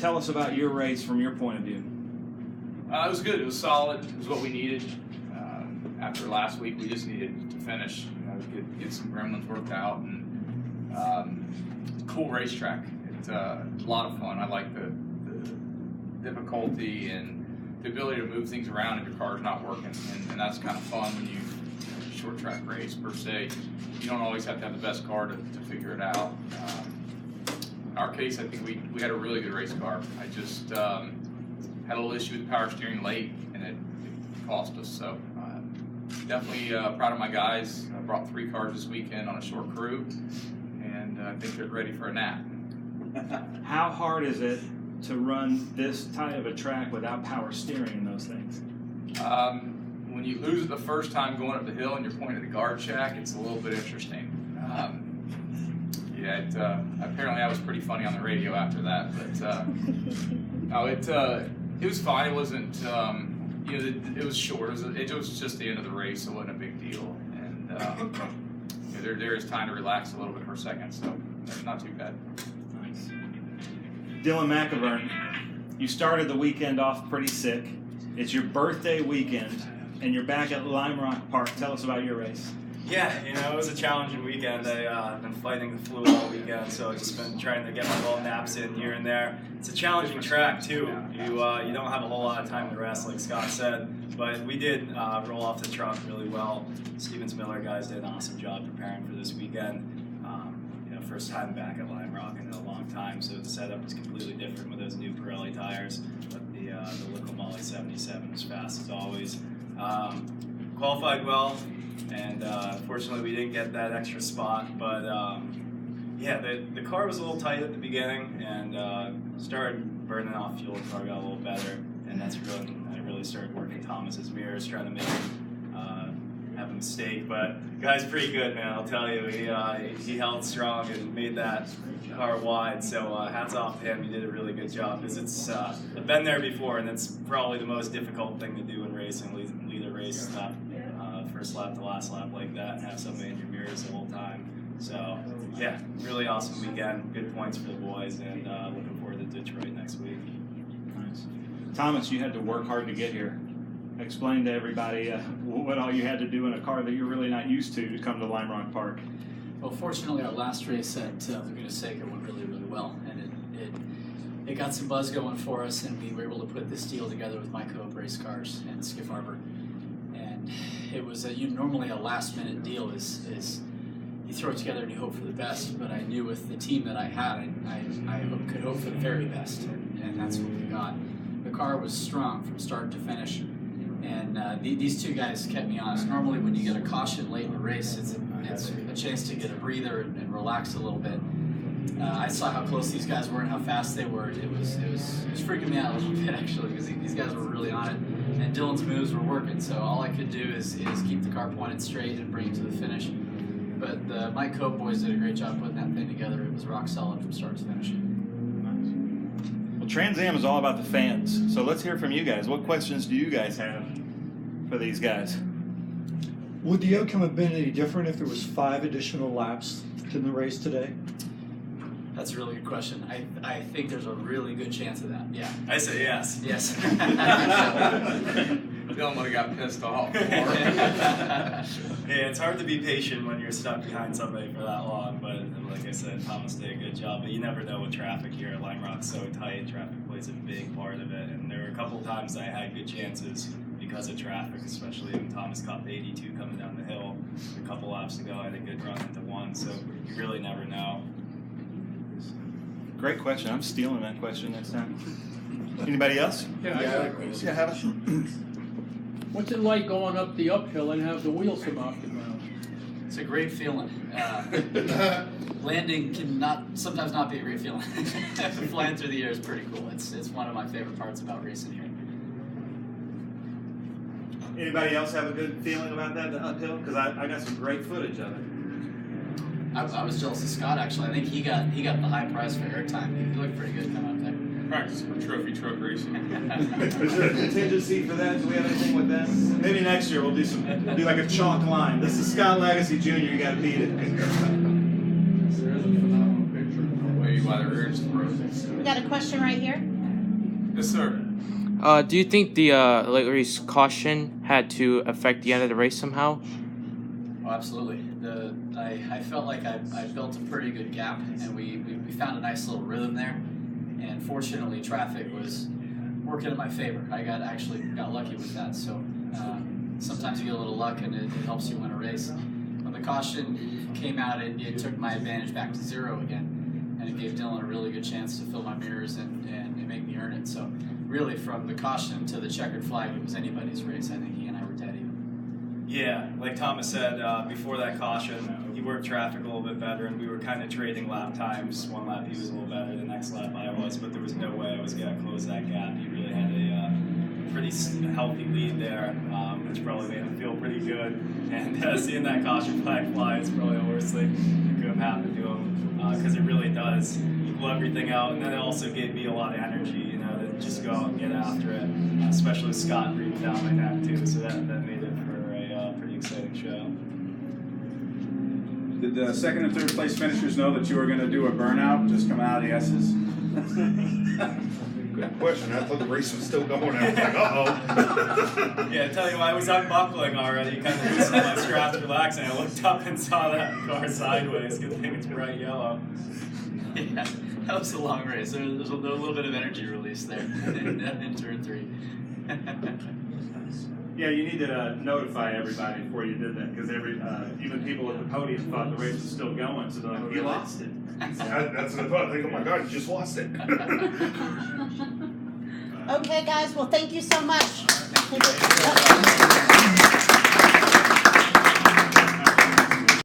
tell us about your race from your point of view. It was good. It was solid. It was what we needed. After last week, we just needed to finish. Get some gremlins worked out, and cool racetrack. It's a lot of fun. I like the difficulty and the ability to move things around if your car's not working, and that's kind of fun when you short track race per se. You don't always have to have the best car to figure it out. In our case, I think we had a really good race car. I just had a little issue with power steering late, and it cost us. So definitely proud of my guys. I brought 3 cars this weekend on a short crew, and I think they're ready for a nap. How hard is it to run this tight of a track without power steering in those things? When you lose it the first time going up the hill and you're pointing at the guard shack, it's a little bit interesting. Apparently I was pretty funny on the radio after that, but it was fine. It wasn't, it was short. It was just the end of the race, so it wasn't a big deal. And there is time to relax a little bit for a second, so it's not too bad. Nice. Dylan McIvern, you started the weekend off pretty sick. It's your birthday weekend, and you're back at Lime Rock Park. Tell us about your race. Yeah, it was a challenging weekend. I've been fighting the flu all weekend, so I've just been trying to get my little naps in here and there. It's a challenging track too. You don't have a whole lot of time to rest, like Scott said, but we did roll off the truck really well. Stevens Miller guys did an awesome job preparing for this weekend. First time back at Lime Rock in a long time, so the setup was completely different with those new Pirelli tires. But the Liqui Moly 77 was fast as always. Qualified well. And fortunately, we didn't get that extra spot. But the car was a little tight at the beginning, and started burning off fuel. The car got a little better, and that's when I really started working Thomas's mirrors, trying to make him have a mistake. But the guy's pretty good, man. I'll tell you, he held strong and made that car wide. So hats off to him. He did a really good job. Because I've been there before, and it's probably the most difficult thing to do in racing. Lead a race lap. First lap to last lap like that, and have somebody in your mirrors the whole time. So, yeah, really awesome weekend. Good points for the boys, and looking forward to Detroit next week. Nice. Thomas, you had to work hard to get here. Explain to everybody what all you had to do in a car that you're really not used to come to Lime Rock Park. Well, fortunately, our last race at Laguna Seca went really, really well, and it got some buzz going for us, and we were able to put this deal together with Mike Hope Race Cars and Skiff Harbor. It was normally a last-minute deal is you throw it together and you hope for the best, but I knew with the team that I had, I could hope for the very best, and that's what we got. The car was strong from start to finish, and these 2 guys kept me honest. Normally when you get a caution late in the race, it's a chance to get a breather and relax a little bit. I saw how close these guys were and how fast they were. It was freaking me out a little bit, actually, because these guys were really on it. And Dylan's moves were working, so all I could do is keep the car pointed straight and bring it to the finish. But the Mike Cope boys did a great job putting that thing together. It was rock solid from start to finish. Nice. Well, Trans Am is all about the fans, so let's hear from you guys. What questions do you guys have for these guys? Would the outcome have been any different if there was 5 additional laps to the race today? That's a really good question. I think there's a really good chance of that. Yeah. I say yes. Yes. Dylan would have got pissed off. Yeah, it's hard to be patient when you're stuck behind somebody for that long, but like I said, Thomas did a good job. But you never know with traffic here at Lime Rock's so tight. Traffic plays a big part of it, and there were a couple times I had good chances because of traffic, especially when Thomas caught 82 coming down the hill a couple laps ago. I had a good run into one, so you really never know. Great question. I'm stealing that question next time. Anybody else? Yeah, Yeah, have it. What's it like going up the uphill and have the wheels come off the ground? It's a great feeling. Landing can sometimes not be a great feeling. Flying through the air is pretty cool. It's one of my favorite parts about racing here. Anybody else have a good feeling about that, the uphill? Because I got some great footage of it. I was jealous of Scott, actually. I think he got the high prize for airtime. He looked pretty good coming up there. Practice for trophy truck racing. Is there a contingency for that? Do we have anything with that? Maybe next year we'll do like a chalk line. This is Scott Legacy Jr. You got to beat it. There is a phenomenal picture. Way by the rears throat. We got a question right here. Yes, sir. Do you think the late race caution had to affect the end of the race somehow? Oh, absolutely. I felt like I built a pretty good gap, and we found a nice little rhythm there. And fortunately, traffic was working in my favor. I actually got lucky with that. So sometimes you get a little luck, and it helps you win a race. When the caution came out, it took my advantage back to 0 again, and it gave Dylan a really good chance to fill my mirrors and make me earn it. So really, from the caution to the checkered flag, it was anybody's race. I think he and I were dead even. Yeah, like Thomas said, before that caution, he worked traffic a little bit better, and we were kind of trading lap times. One lap he was a little better, the next lap I was, but there was no way I was going to close that gap. He really had a pretty healthy lead there, which probably made him feel pretty good. And seeing that caution flag fly is probably the worst thing that could have happened to him, because it really does equal everything out. And then it also gave me a lot of energy, you know, to just go out and get after it, especially with Scott breathing down my neck too. So that made it for a pretty exciting show. Did the second and third place finishers know that you were going to do a burnout just coming out of the S's? Good question. I thought the race was still going. I was like, uh-oh. Yeah, I tell you what, I was unbuckling already, kind of loosening my straps, relaxing. I looked up and saw that car sideways. Good thing it's bright yellow. Yeah, that was a long race. There's a little bit of energy release there in turn 3. Yeah, you need to notify everybody before you did that, because even people at the podium thought the race was still going, so they're like, you lost it. That's what I thought. I think, oh my God, you just lost it. Okay, guys. Well, thank you so much.